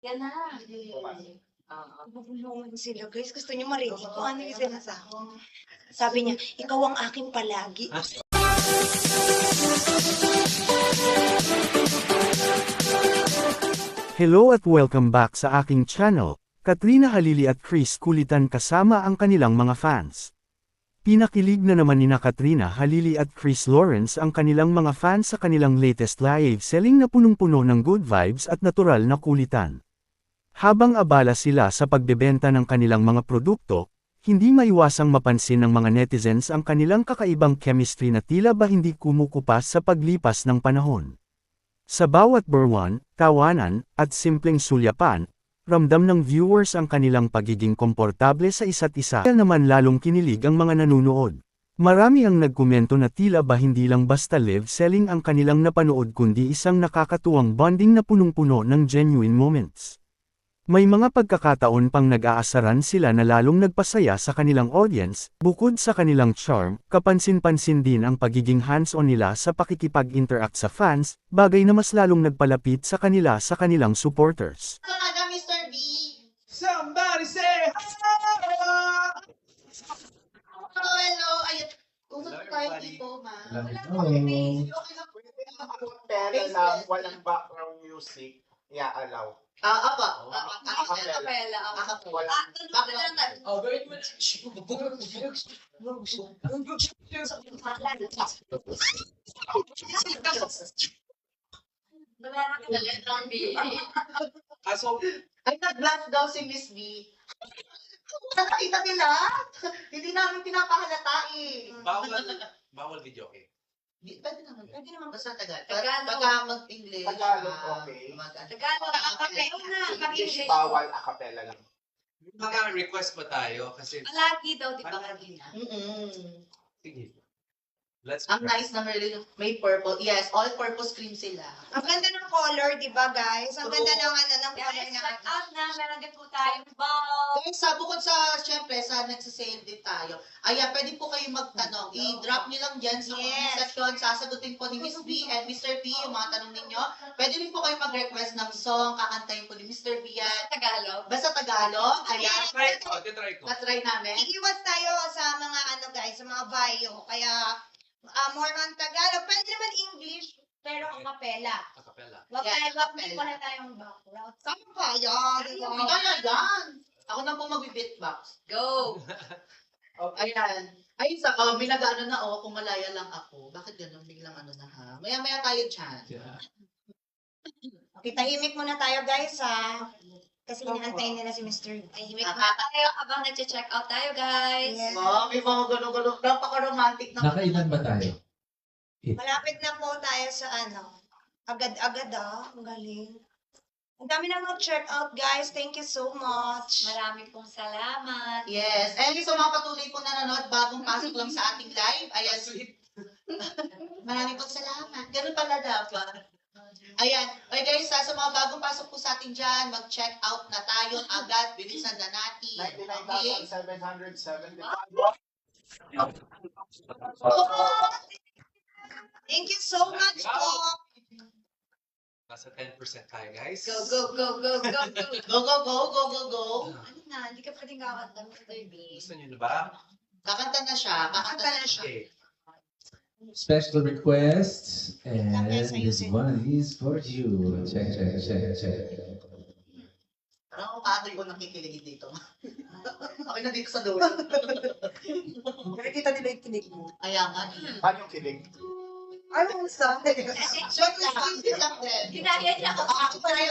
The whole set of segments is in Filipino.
Yan na. Bubulungan sila guys. Gusto niyo marinig kung ano yung sinasabi. Sabi niya, ikaw ang akin palagi. Hello at welcome back sa aking channel. Katrina Halili at Chris kulitan kasama ang kanilang mga fans. Pinakilig na naman nina Katrina Halili at Chris Lawrence ang kanilang mga fans sa kanilang latest live selling na punong-puno ng good vibes at natural na kulitan. Habang abala sila sa pagbebenta ng kanilang mga produkto, hindi maiwasang mapansin ng mga netizens ang kanilang kakaibang chemistry na tila ba hindi kumukupas sa paglipas ng panahon. Sa bawat burwan, tawanan, at simpleng sulyapan, ramdam ng viewers ang kanilang pagiging komportable sa isa't isa. Kaya naman lalong kinilig ang mga nanunood. Marami ang nagkomento na tila ba hindi lang basta live selling ang kanilang napanood kundi isang nakakatuwang bonding na punong-puno ng genuine moments. May mga pagkakataon pang nag-aasaran sila na lalong nagpasaya sa kanilang audience, bukod sa kanilang charm, kapansin-pansin din ang pagiging hands-on nila sa pakikipag-interact sa fans, bagay na mas lalong nagpalapit sa kanila sa kanilang supporters. Talaga, Mr. B. Somebody say hello! Hello. Ayun. Usap tayo dito, ma. Hello. Okay lang. Pero lang, walang background music, i-allow. Apa. Acapella. Wala. Oh, very much. So, Ay, nag-blush daw si Miss B. Nakakita nila? Hindi namin pinapahalata eh. bawal video okay. Pwede naman. Basta Tagalog. Tagalog. Pagka mag-English. Tagalog, okay. Tagalog, acapella na. English bawal, acapella lang. Maka-request pa tayo kasi Palagi daw, di ba? sige. Let's Ang nice na may purple. Yes, all-purpose cream sila. Ang ganda ng color, di ba guys? Ang ganda ng ng color Guys, na. check out na. Meron din po tayong bowl. Guys, bukod syempre, sa nagsisale din tayo. Ayan, pwede po kayo magtanong. I-drop nyo lang dyan sa comment section. Sasagutin po ni Miss B and Mr. P yung mga tanong ninyo. Pwede rin po kayo mag-request ng song. Kakantayin po ni Mr. B yan. Tagalog. Basta Tagalog. Ayan. try ko. Na-try namin. Iiwas tayo sa mga guys, sa mga bio. Kaya, more on Tagalog. Pwede naman English, pero acapella. Acapella. Wag Yes, tayo, wag acapella. muna tayong background. Saan pa yan? Kaya yan. Ako na po mag-beatbox. Go. Ayan. Ay, may nag-ano na kung malaya lang ako. Bakit ganun? Biglang ano na ha? Maya-maya tayo dyan. Okay, tahimik muna tayo guys ha. Kasi inaantayin nila si Mr. Tahimik muna tayo habang nag-check out tayo, guys. Yes. May mga ganun-ganun. Napaka-romantic na. Nakailan ba tayo? Malapit na po tayo sa agad-agad Ang galing. Ang dami na mag-check out guys. Thank you so much. Marami pong salamat. Yes. And sa mga patuloy po nanonood, bagong pasok lang sa ating live. Ayan. Maraming pong salamat. Ganun pala dapat. Ayan. Okay guys, sa mga bagong pasok po sa atin dyan, mag-check out na tayo agad. Bilisan na natin. Okay? 99,775. Thank you so much po. Nasa 10% tayo, guys. Go, go, go, go, go, go. Go, go, go, go, go, go. Ano na, hindi ka pwedeng kakanta, Mr. B. Gusto niyo na ba? Kakanta na siya. Kakanta na siya. Okay. Special request, and Okay, this one is for you. Check. Parang paano yung nakikilig dito? Okay na dito sa dulo. Nakikita nila yung tinig mo. Ayan nga. Paano yung kilig? Ay, mo sa Short na squeeze lang din. Ginaya niya ako. Ako pa rin.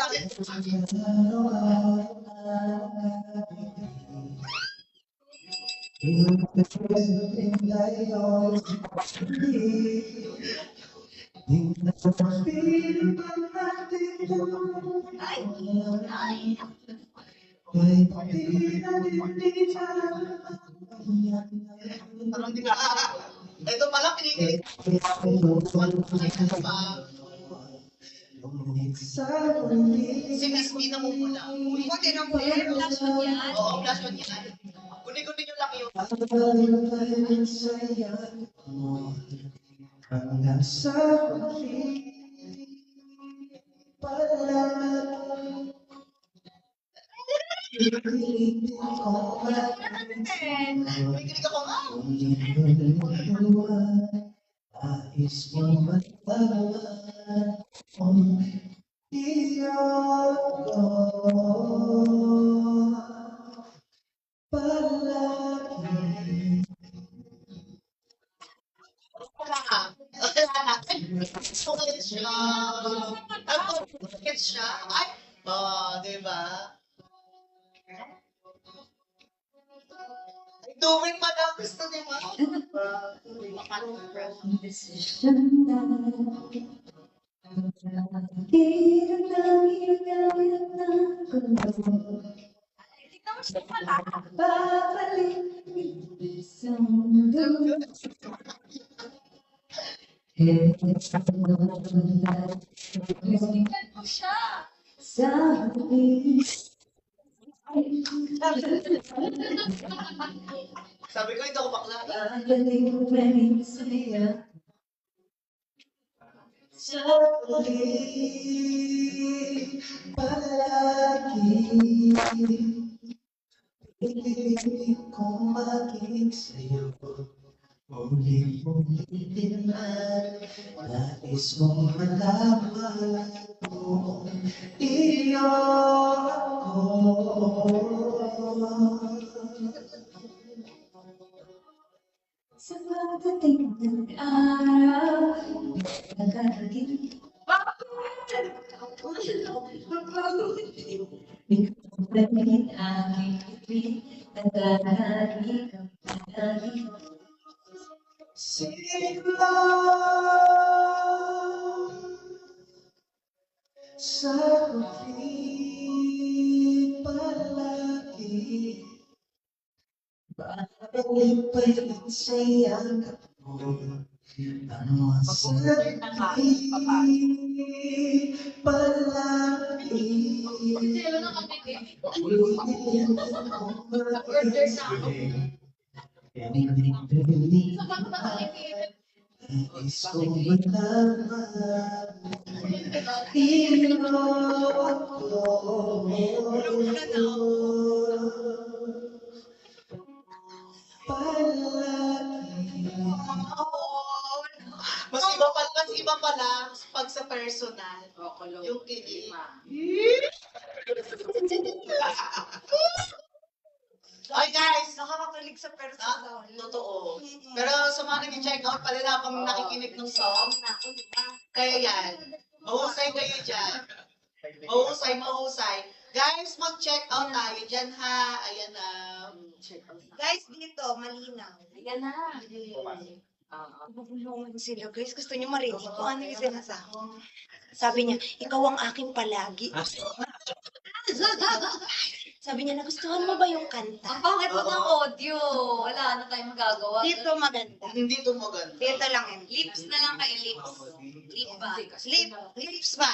Parang di na. Ito pala, kinikilig. Si Miss B namumula. Buti ng Flash on yan. Oo, flash on yan. Kunin nyo lang yun. Hanggang sa huli, Kinikilig ako nga. Nais mo matawag kung iyon ko palagi. Wala na. Sulit siya. Sulit siya. Ay, diba? Ay, duwin pa daw gusto ni Ma. Decision na. Hirap na, hirap na. Tignan mo siya pala. Babalik sa mundo. Tignan mo siya. Sa huli. Sabi ko, ito ako bakla. Babalik pa rin sa'yo. Sa huli, palagi, pinipilit kong maging sa'yo. Muli-muli naman, nais mong malaman kung iyon ako. Sa pagdating ng araw, nagkakagin. Ikaw pa rin aking ibig, nagkakagin ka palagi. Sigla sa huli palagi, babalik pa rin sa yakap mo. Ang masarap palagi. Ulitin kong maging sa'yo. Pinipilit nais kong malaman iyon ako. Palagi. Mas iba pala pag sa personal. Yung kilig. Ay guys, Nakakakilig sa personal. totoo. Pero sa mga nag-check out, palila kami nakikinig ng song. Kaya yan, mahusay kayo dyan. Mahusay. Guys, mag-check out tayo dyan ha. Ayan na. Guys, dito, malinaw. Ayan na. Bubulungan sila, guys. Gusto niyo marinig kung ano yung sinasabi. Sabi niya, ikaw ang aking palagi. Sabi niya, nagustuhan mo ba yung kanta? Ang pangit mo ng audio. Wala na tayong magagawa. Dito maganda. Hindi ito maganda. Dito lang yun. Lips na lang kayo, lips. Lip ba? Lips ba?